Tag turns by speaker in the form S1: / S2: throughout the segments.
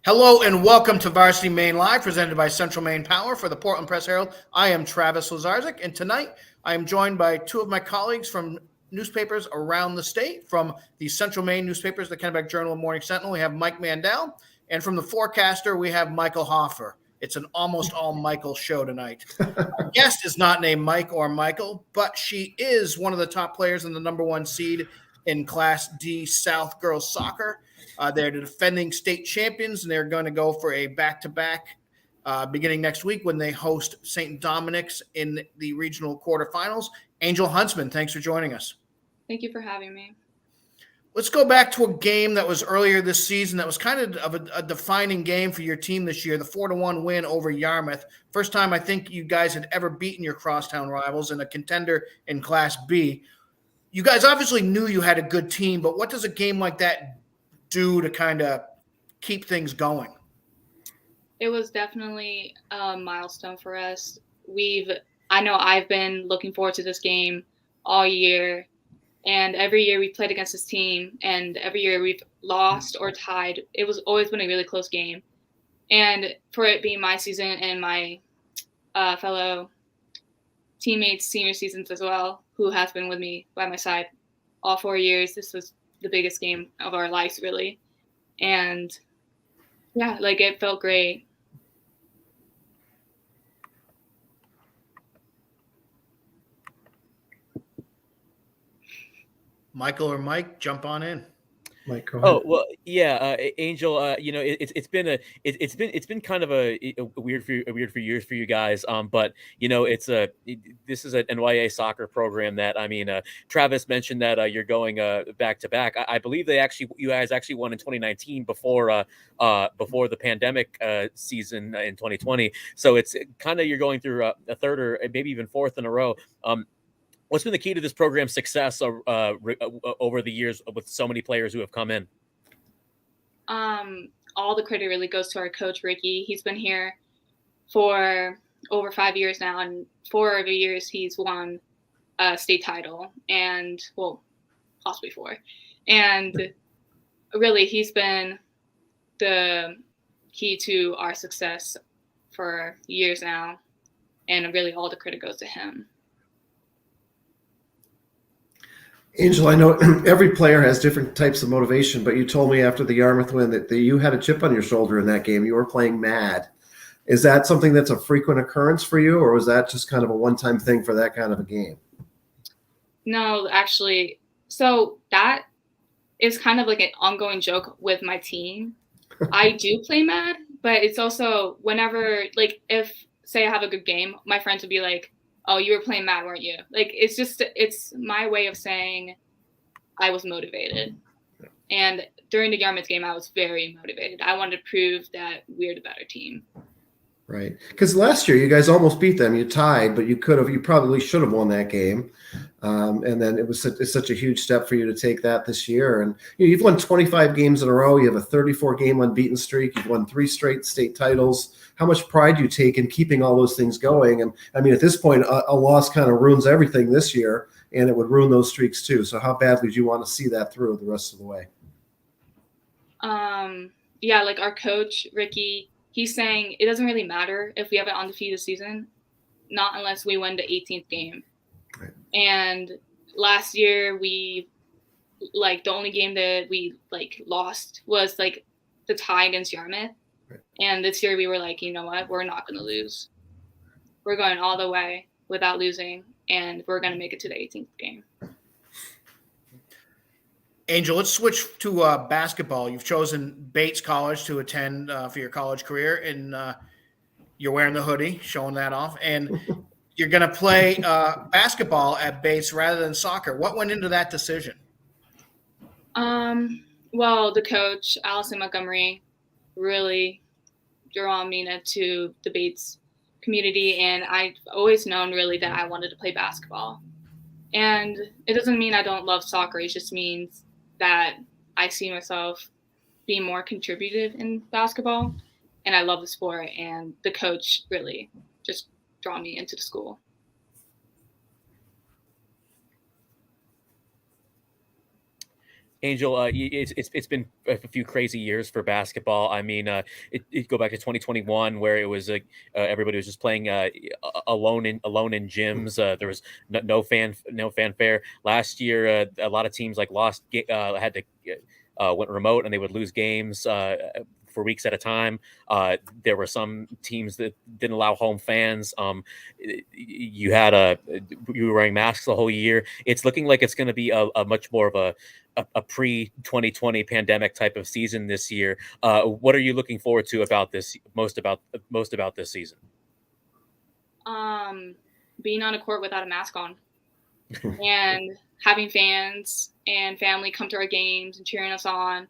S1: Hello and welcome to Varsity Maine Live, presented by Central Maine Power for the Portland Press Herald. I am Travis Lazarzik, and tonight I am joined by two of my colleagues from newspapers around the state. From the Central Maine newspapers, the Kennebec Journal and Morning Sentinel, we have Mike Mandel, and from the Forecaster, we have Michael Hoffer. It's an almost all Michael show tonight. Our guest is not named Mike or Michael, but she is one of the top players in the number one seed in Class D South girls soccer. They're the defending state champions, and they're going to go for a back-to-back beginning next week when they host St. Dominic's in the regional quarterfinals. Angel Huntsman, thanks for joining us.
S2: Thank you for having me.
S1: Let's go back to a game that was earlier this season that was kind of a defining game for your team this year, the 4-1 win over Yarmouth. First time I think you guys had ever beaten your crosstown rivals and a contender in Class B. You guys obviously knew you had a good team, but what does a game like that do to kind of keep things going?
S2: It was definitely a milestone for us. I know I've been looking forward to this game all year, and every year we played against this team, and every year we've lost or tied. It was always been a really close game. And for it being my season and my fellow teammates' senior seasons as well, who has been with me by my side all 4 years, this was the biggest game of our lives, really. And yeah, it felt great.
S1: Michael or Mike, jump on in.
S3: Mike, go ahead.
S4: Oh well, yeah, Angel. It's been kind of a weird few years for you guys. But this is an NYA soccer program that Travis mentioned that you're going back to back. I believe you guys actually won in 2019 before the pandemic season in 2020. So it's kind of you're going through a third or maybe even fourth in a row. What's been the key to this program's success over the years with so many players who have come in?
S2: All the credit really goes to our coach, Ricky. He's been here for over 5 years now, and 4 of the years he's won a state title, and possibly 4. And really, he's been the key to our success for years now, and really all the credit goes to him.
S3: Angel, I know every player has different types of motivation, but you told me after the Yarmouth win that you had a chip on your shoulder in that game. You were playing mad. Is that something that's a frequent occurrence for you, or was that just kind of a one-time thing for that kind of a game?
S2: No, actually. So that is kind of like an ongoing joke with my team. I do play mad, but it's also whenever, if, say, I have a good game, my friends would be like, "Oh, you were playing mad, weren't you?" It's my way of saying I was motivated. And during the Yarmouth game, I was very motivated. I wanted to prove that we're the better team.
S3: Right. Because last year you guys almost beat them. You tied, but you probably should have won that game. And then it's such a huge step for you to take that this year. And you've won 25 games in a row. You have a 34-game unbeaten streak. You've won 3 straight state titles. How much pride do you take in keeping all those things going? And I mean, at this point, a loss kind of ruins everything this year, and it would ruin those streaks too. So how badly do you want to see that through the rest of the way?
S2: Yeah, our coach, Ricky, he's saying it doesn't really matter if we have an undefeated season, not unless we win the 18th game. Right. And last year the only game that we lost was the tie against Yarmouth. Right. And this year we were like, you know what, we're not going to lose. We're going all the way without losing, and we're going to make it to the 18th game.
S1: Angel, let's switch to basketball. You've chosen Bates College to attend for your college career, and you're wearing the hoodie, showing that off. And you're going to play basketball at Bates rather than soccer. What went into that decision?
S2: Well, the coach, Allison Montgomery, really drawn me into the Bates community, and I've always known really that I wanted to play basketball. And it doesn't mean I don't love soccer. It just means that I see myself being more contributive in basketball, and I love the sport, and the coach really just draw me into the school.
S4: Angel, it's been a few crazy years for basketball. I mean, it go back to 2021 where it was everybody was just playing alone in gyms. There was no fanfare. Last year, a lot of teams like had to went remote and they would lose games for weeks at a time. There were some teams that didn't allow home fans. You were wearing masks the whole year. It's looking like it's going to be a much more of a pre-2020 pandemic type of season this year. What are you looking forward to most about this season?
S2: Being on a court without a mask on and having fans and family come to our games and cheering us on,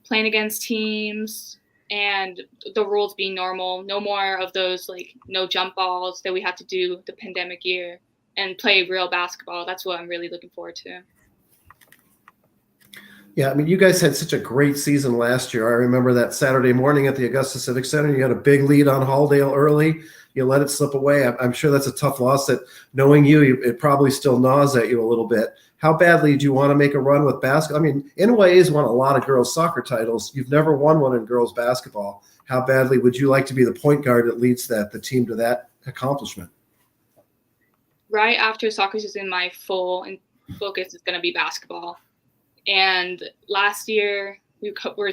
S2: playing against teams, and the rules being normal. No more of those no jump balls that we had to do the pandemic year, and play real basketball. That's what I'm really looking forward to.
S3: Yeah, I mean, you guys had such a great season last year. I remember that Saturday morning at the Augusta Civic Center. You had a big lead on Halldale early. You let it slip away. I'm sure that's a tough loss that, knowing it probably still gnaws at you a little bit. How badly do you want to make a run with basketball? I mean, NYA's won a lot of girls soccer titles. You've never won one in girls basketball. How badly would you like to be the point guard that leads the team to that accomplishment?
S2: Right after soccer season, my full focus is going to be basketball. And last year we were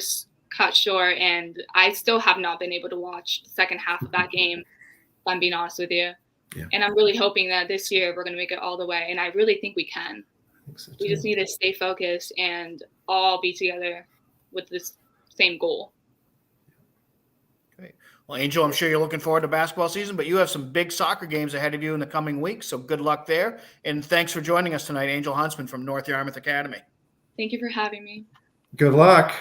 S2: cut short, and I still have not been able to watch the second half of that game, if I'm being honest with you.
S3: Yeah.
S2: And I'm really hoping that this year we're going to make it all the way, and I really think we can.
S3: So
S2: we just need to stay focused and all be together with this same goal.
S1: Great. Well, Angel, I'm sure you're looking forward to basketball season, but you have some big soccer games ahead of you in the coming weeks, so good luck there. And thanks for joining us tonight, Angel Huntsman from North Yarmouth Academy.
S2: Thank you for having me.
S3: Good luck.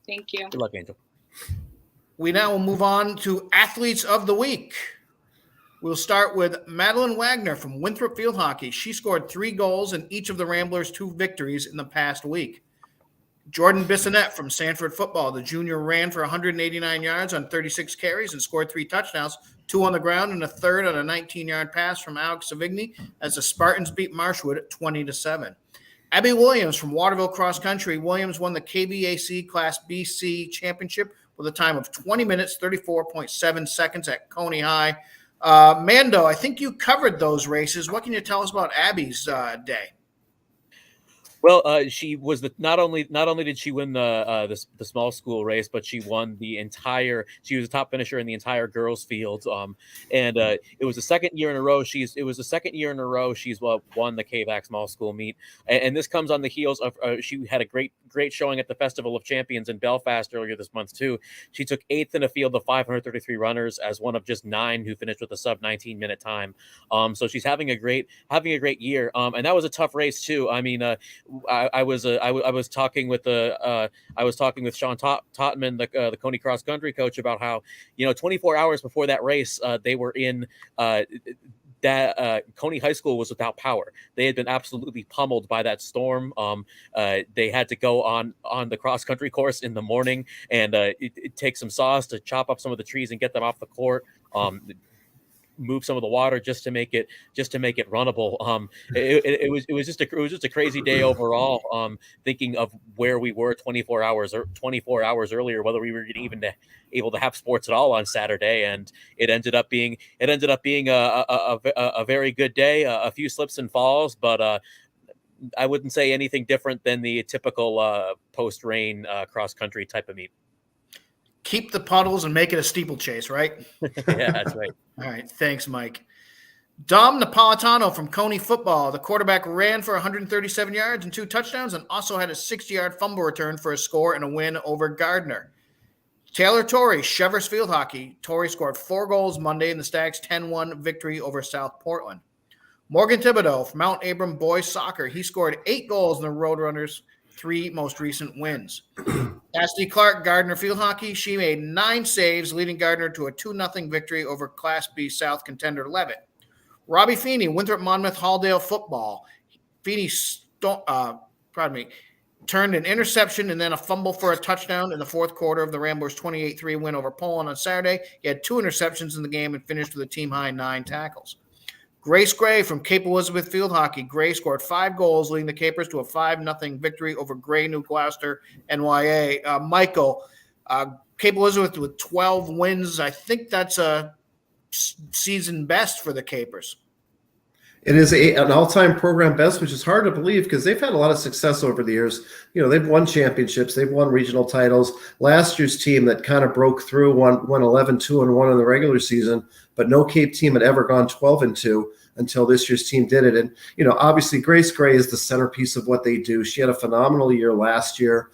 S2: Thank you.
S4: Good luck, Angel.
S1: We now will move on to Athletes of the Week. We'll start with Madeleine Wagner from Winthrop Field Hockey. She scored 3 goals in each of the Ramblers' 2 victories in the past week. Jordan Bissonette from Sanford Football. The junior ran for 189 yards on 36 carries and scored 3 touchdowns, 2 on the ground and a third on a 19-yard pass from Alex Savigny as the Spartans beat Marshwood 20-7. Abby Williams from Waterville Cross Country. Williams won the KVAC Class BC Championship with a time of 20 minutes, 34.7 seconds at Coney High. Mando, I think you covered those races. What can you tell us about Abby's day?
S4: Well, she was not only did she win the small school race, but she won the entire. She was the top finisher in the entire girls' field. And it was the second year in a row. She's won the KVAC small school meet, and this comes on the heels of she had a great showing at the Festival of Champions in Belfast earlier this month too. She took 8th in a field of 533 runners as one of just 9 who finished with a sub 19-minute time. So she's having a great year. And that was a tough race too. I mean. I was talking with Sean Totman, the Coney Cross Country coach, about how 24 hours before that race they were in Coney High School was without power. They had been absolutely pummeled by that storm. They had to go on the cross country course in the morning, and it takes some saws to chop up some of the trees and get them off the court. Move some of the water just to make it runnable. It was just a crazy day overall. Thinking of where we were 24 hours earlier, whether we were even able to have sports at all on Saturday, and it ended up being a very good day. A few slips and falls, but I wouldn't say anything different than the typical post rain cross country type of meet.
S1: Keep the puddles and make it a steeplechase, right?
S4: Yeah, that's right.
S1: All right. Thanks, Mike. Dom Napolitano from Coney Football. The quarterback ran for 137 yards and 2 touchdowns and also had a 60-yard fumble return for a score and a win over Gardner. Taylor Torrey, Chevers Field Hockey. Torrey scored 4 goals Monday in the Stags' 10-1 victory over South Portland. Morgan Thibodeau from Mount Abram Boys Soccer. He scored 8 goals in the Roadrunners' 3 most recent wins. Cassidy Clark, Gardner Field Hockey. She made 9 saves, leading Gardner to a 2-0 victory over Class B South contender Levitt. Robbie Feeney, Winthrop Monmouth Halldale Football. Feeney turned an interception and then a fumble for a touchdown in the fourth quarter of the Ramblers' 28-3 win over Poulin on Saturday. He had 2 interceptions in the game and finished with a team-high 9 tackles. Grace Gray from Cape Elizabeth Field Hockey. Gray scored 5 goals, leading the Capers to a 5-0 victory over Gray New Gloucester NYA. Michael, Cape Elizabeth with 12 wins. I think that's a season best for the Capers.
S3: It is an all-time program best, which is hard to believe because they've had a lot of success over the years. They've won championships, they've won regional titles. Last year's team that kind of broke through won 11-2-1 in the regular season, but no Cape team had ever gone 12-2 until this year's team did it. And, obviously Grace Gray is the centerpiece of what they do. She had a phenomenal year last year.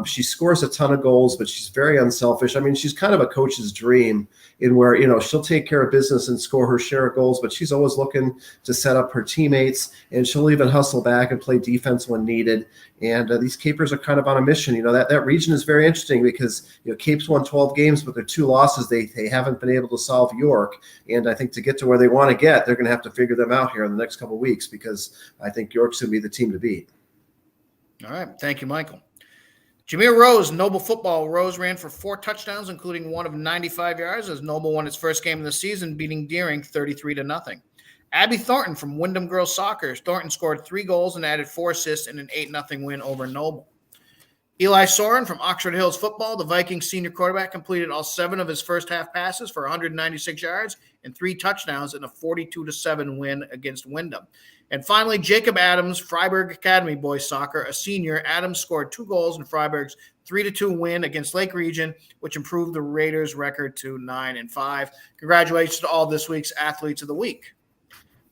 S3: She scores a ton of goals, but she's very unselfish. I mean, she's kind of a coach's dream in where, she'll take care of business and score her share of goals, but she's always looking to set up her teammates, and she'll even hustle back and play defense when needed. And these Capers are kind of on a mission. That region is very interesting because, Capes won 12 games, but their 2 losses, they haven't been able to solve York. And I think to get to where they want to get, they're going to have to figure them out here in the next couple of weeks because I think York's going to be the team to beat.
S1: All right. Thank you, Michael. Jameer Rose, Noble football. Rose ran for 4 touchdowns, including one of 95 yards, as Noble won its first game of the season, beating Deering 33-0. Abby Thornton from Wyndham Girls Soccer. Thornton scored 3 goals and added 4 assists in an 8-0 win over Noble. Eli Soren from Oxford Hills football. The Vikings senior quarterback completed all 7 of his first half passes for 196 yards and 3 touchdowns in a 42-7 win against Wyndham. And finally, Jacob Adams, Freiburg Academy boys soccer, a senior. Adams scored 2 goals in Freiburg's 3-2 win against Lake Region, which improved the Raiders' record to 9-5. Congratulations to all this week's Athletes of the Week.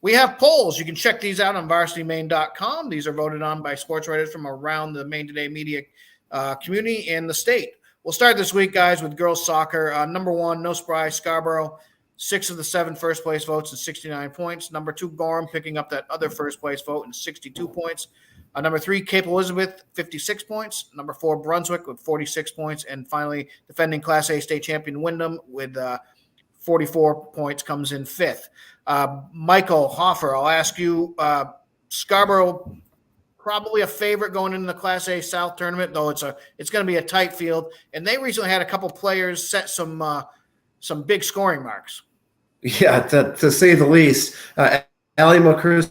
S1: We have polls. You can check these out on varsitymaine.com. These are voted on by sports writers from around the Maine Today media community and the state. We'll start this week, guys, with girls soccer. Number 1, no surprise, Scarborough. 6 of the 7 first place votes and 69 points. Number 2, Gorham, picking up that other first place vote and 62 points. Number 3, Cape Elizabeth, 56 points. Number 4, Brunswick with 46 points. And finally, defending Class A state champion Wyndham with 44 points comes in 5th. Michael Hoffer, I'll ask you, Scarborough probably a favorite going into the Class A South tournament, though it's going to be a tight field. And they recently had a couple players set some big scoring marks.
S3: Yeah, to say the least. Ali Makruski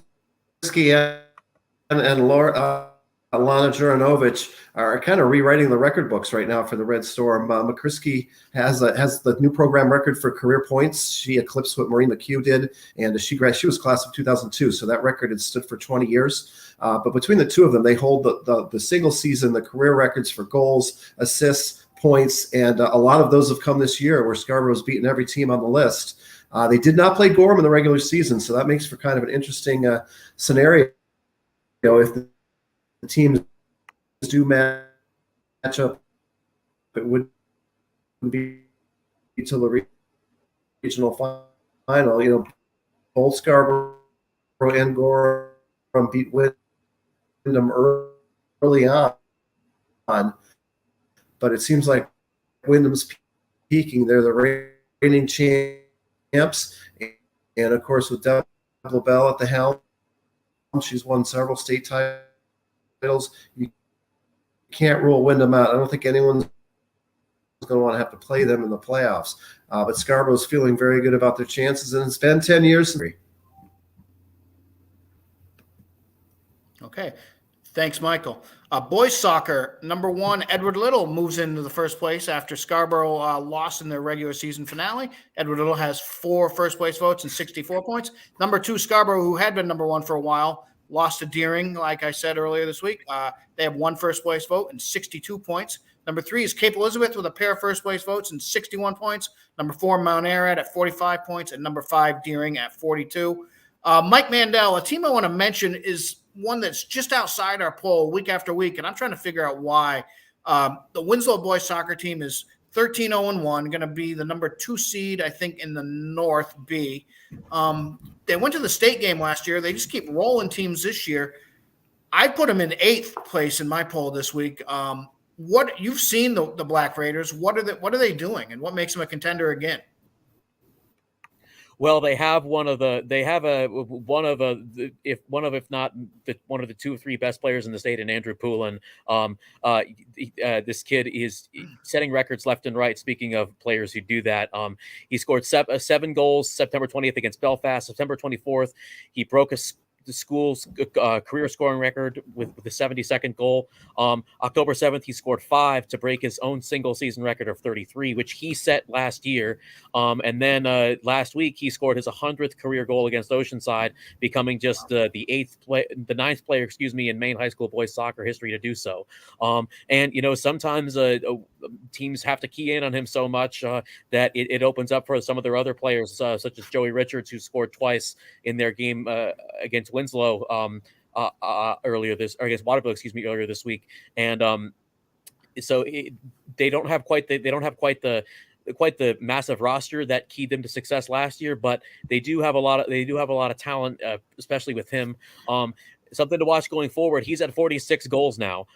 S3: and Laura Alana Juranovic are kind of rewriting the record books right now for the Red Storm. Makruski has the new program record for career points. She eclipsed what Maureen McHugh did, and she was class of 2002, so that record had stood for 20 years. But between the two of them, they hold the single season, the career records for goals, assists, points, and a lot of those have come this year where Scarborough's beaten every team on the list. They did not play Gorham in the regular season, so that makes for kind of an interesting scenario. If the teams do match up, it would be to the regional final. Both Scarborough and Gorham beat Wyndham early on, but it seems like Wyndham's peaking. They're the reigning champs, and of course with Deb LaBelle at the helm, she's won several state titles. You can't rule Wyndham out. I don't think anyone's going to want to have to play them in the playoffs. But Scarborough's feeling very good about their chances, and it's been 10 years.
S1: Okay. Thanks, Michael. Boys soccer, number 1, Edward Little moves into the first place after Scarborough lost in their regular season finale. Edward Little has 4 first place votes and 64 points. Number 2, Scarborough, who had been number 1 for a while, lost to Deering, like I said earlier this week. They have 1 first place vote and 62 points. Number 3 is Cape Elizabeth with a pair of first place votes and 61 points. Number 4, Mount Ararat at 45 points, and number 5, Deering at 42. Mike Mandel, a team I want to mention is one that's just outside our poll week after week, and I'm trying to figure out why. The Winslow boys soccer team is 13-0-1, going to be the number 2 seed, I think, in the North B. They went to the state game last year. They just keep rolling teams this year. I put them in 8th place in my poll this week. What you've seen the Black Raiders? What are they doing, and what makes them a contender again?
S4: Well, they have one of the if not one of the 2 or 3 best players in the state, and Andrew Poulin. This kid is setting records left and right. Speaking of players who do that, he scored 7 goals September 20th against Belfast. September 24th, he broke the school's career scoring record with the 72nd goal. October 7th, he scored 5 to break his own single season record of 33, which he set last year. And then last week, he scored his 100th career goal against Oceanside, becoming just the 9th player, in Maine high school boys soccer history to do so. And sometimes teams have to key in on him so much that it opens up for some of their other players, such as Joey Richards, who scored twice in their game against Winslow against Waterville, earlier this week. And so they don't have quite the massive roster that keyed them to success last year, but they do have a lot of talent, especially with him. Something to watch going forward. He's at 46 goals now.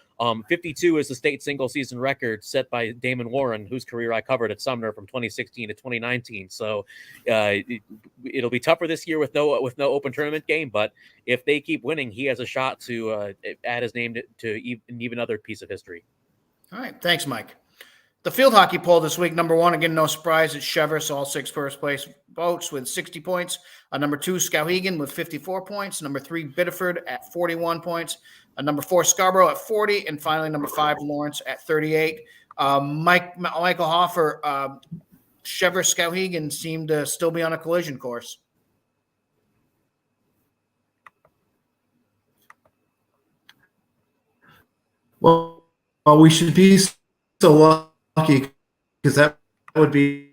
S4: 52 is the state single season record set by Damon Warren, whose career I covered at Sumner from 2016 to 2019. So it'll be tougher this year with no open tournament game. But if they keep winning, he has a shot to add his name to an even other piece of history.
S1: All right. Thanks, Mike. The field hockey poll this week, number 1, again, no surprise, it's Cheverus, all 6 first-place votes with 60 points. Number 2, Skowhegan with 54 points. Number 3, Biddeford at 41 points. Number 4, Scarborough at 40. And finally, number 5, Lawrence at 38. Michael Hoffer, Cheverus, Skowhegan seem to still be on a collision course.
S3: Well, we should be so lucky, because that would be,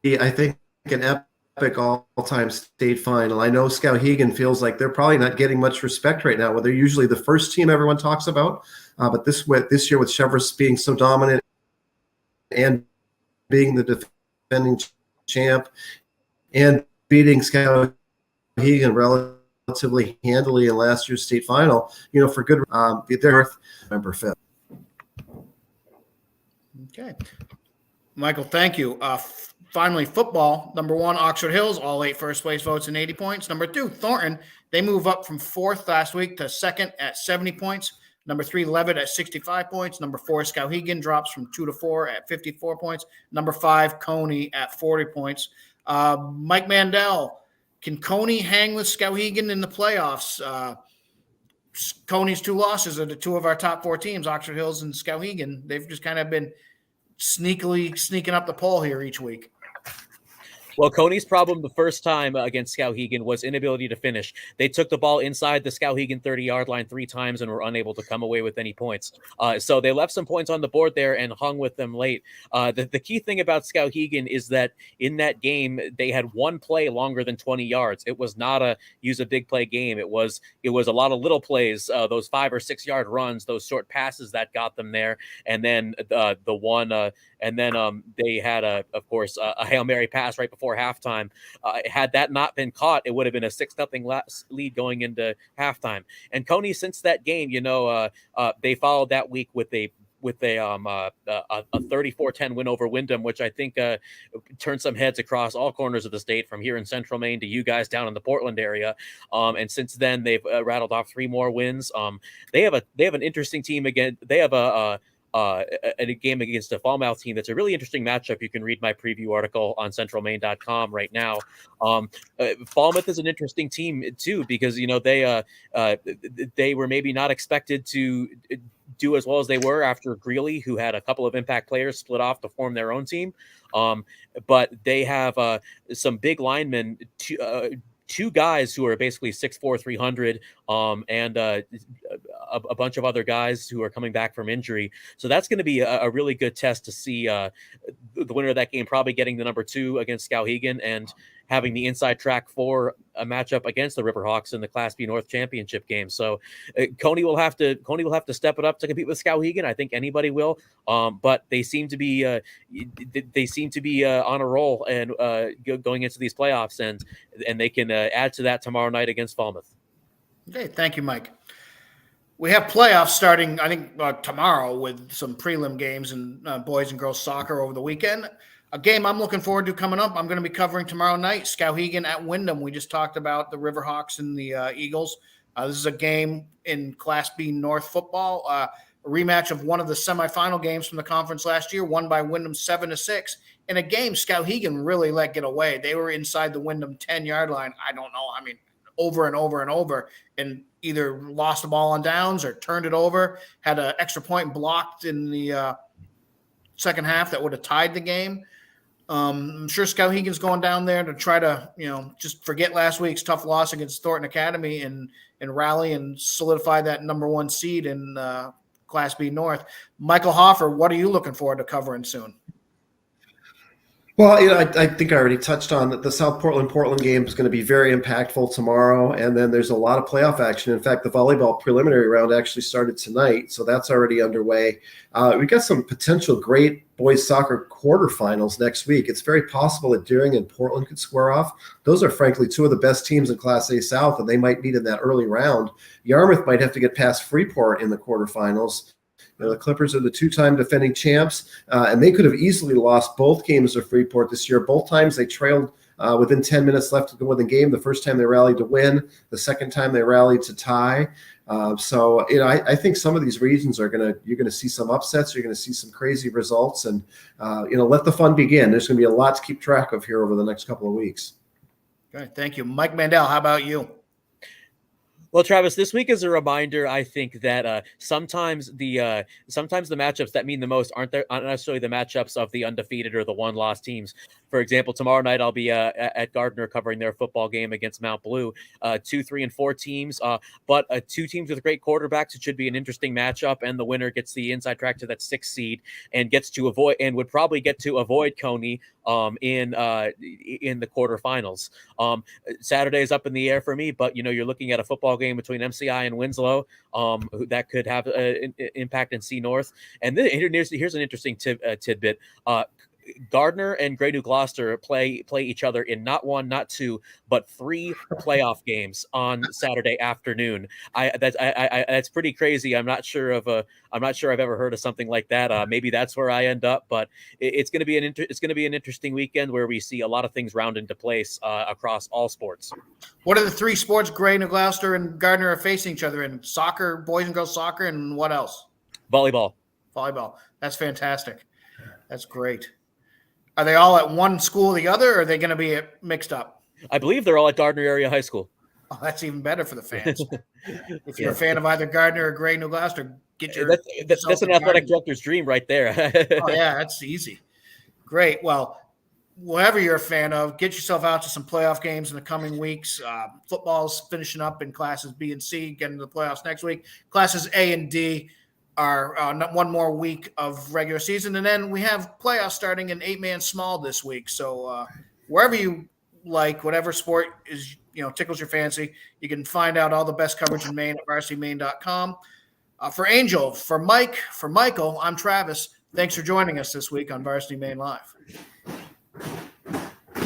S3: I think, an epic all-time state final. I know Skowhegan feels like they're probably not getting much respect right now, where they're usually the first team everyone talks about. But this year, with Cheverus being so dominant and being the defending champ and beating Skowhegan relatively handily in last year's state final, for good, they're November 5th.
S1: Okay. Michael, thank you. Finally, football. Number 1, Oxford Hills, all 8 first-place votes and 80 points. Number 2, Thornton. They move up from 4th last week to 2nd at 70 points. Number 3, Levitt at 65 points. Number 4, Skowhegan drops from 2 to 4 at 54 points. Number 5, Coney at 40 points. Mike Mandel, can Coney hang with Skowhegan in the playoffs? Coney's 2 losses are the 2 of our top 4 teams, Oxford Hills and Skowhegan. They've just kind of been sneaking up the pole here each week.
S4: Well, Coney's problem the first time against Skowhegan was inability to finish. They took the ball inside the Skowhegan 30-yard line 3 times and were unable to come away with any points. So they left some points on the board there and hung with them late. The key thing about Skowhegan is that in that game, they had 1 play longer than 20 yards. It was not a use a big play game. It was a lot of little plays, those 5 or 6 yard runs, those short passes that got them there. And then they had of course a Hail Mary pass right before halftime. Had that not been caught, it would have been a 6-0 lead going into halftime. And Coney, since that game, they followed that week with a 34-10 win over Wyndham, which I think turned some heads across all corners of the state, from here in central Maine to you guys down in the Portland area. And since then, they've rattled off 3 more wins. They have an interesting team again. They have a game against a Falmouth team that's a really interesting matchup. You can read my preview article on centralmaine.com right now. Falmouth is an interesting team too, because they were maybe not expected to do as well as they were after Greeley, who had a couple of impact players split off to form their own team. But they have some big linemen, 2 guys who are basically 6'4", 300, and a bunch of other guys who are coming back from injury. So that's going to be a really good test to see the winner of that game probably getting the number 2 against Skowhegan and having the inside track for a matchup against the Riverhawks in the Class B North Championship game. So Coney will have to step it up to compete with Skowhegan. I think anybody will, but they seem to be on a roll and going into these playoffs, and they can add to that tomorrow night against Falmouth.
S1: Okay, thank you, Mike. We have playoffs starting, I think, tomorrow with some prelim games and boys and girls soccer over the weekend. A game I'm looking forward to coming up, I'm going to be covering tomorrow night, Skowhegan at Wyndham. We just talked about the Riverhawks and the Eagles. This is a game in Class B North football, a rematch of one of the semifinal games from the conference last year, won by Wyndham 7-6. In a game Skowhegan really let get away. They were inside the Wyndham 10-yard line. I don't know. I mean, over and over and over, and either lost the ball on downs or turned it over, had an extra point blocked in the second half that would have tied the game. I'm sure Skowhegan's going down there to try to, just forget last week's tough loss against Thornton Academy and rally and solidify that number one seed in Class B North. Michael Hoffer, what are you looking forward to covering soon?
S3: Well, I think I already touched on that the South Portland game is going to be very impactful tomorrow, and then there's a lot of playoff action. In fact, the volleyball preliminary round actually started tonight, so that's already underway. We got some potential great boys soccer quarterfinals next week. It's very possible that Deering and Portland could square off. Those are, frankly, two of the best teams in Class A South, and they might meet in that early round. Yarmouth might have to get past Freeport in the quarterfinals. The Clippers are the two-time defending champs, and they could have easily lost both games to Freeport this year. Both times they trailed within 10 minutes left to go in the game. The first time they rallied to win. The second time they rallied to tie. So I think some of these regions you're going to see some upsets. You're going to see some crazy results, and let the fun begin. There's going to be a lot to keep track of here over the next couple of weeks.
S1: Okay, thank you. Mike Mandel, how about you?
S4: Well, Travis, this week is a reminder, I think, that sometimes the matchups that mean the most aren't necessarily the matchups of the undefeated or the one-loss teams. For example, tomorrow night I'll be at Gardner covering their football game against Mount Blue. 2, 3, and 4 teams, but 2 teams with great quarterbacks. It should be an interesting matchup, and the winner gets the inside track to that 6th seed and would probably get to avoid Coney in the quarterfinals. Saturday is up in the air for me, but you're looking at a football game between MCI and Winslow that could have an impact in C North. And then here's an interesting tidbit. Gardner and Grey New Gloucester play each other in not 1, not 2, but 3 playoff games on Saturday afternoon. That's pretty crazy. I'm not sure I've ever heard of something like that. Maybe that's where I end up, but it's going to be an interesting weekend where we see a lot of things round into place across all sports.
S1: What are the 3 sports Grey New Gloucester and Gardner are facing each other in? Soccer, boys and girls soccer, and what else?
S4: Volleyball.
S1: That's fantastic. That's great. Are they all at one school or the other, or are they going to be mixed up?
S4: I believe they're all at Gardner Area High School.
S1: Oh, that's even better for the fans. If you're a fan of either Gardner or Grey New Gloucester, get your
S4: that's an athletic director's dream right there.
S1: Oh yeah, that's easy. Great. Well, whatever you're a fan of, get yourself out to some playoff games in the coming weeks. Football's finishing up in classes B and C, getting to the playoffs next week. Classes A and D are one more week of regular season, and then we have playoffs starting in 8-man small this week. So wherever you like, whatever sport is tickles your fancy, you can find out all the best coverage in Maine at varsitymaine.com. For Angel, for Mike, for Michael, I'm Travis. Thanks for joining us this week on Varsity Maine Live.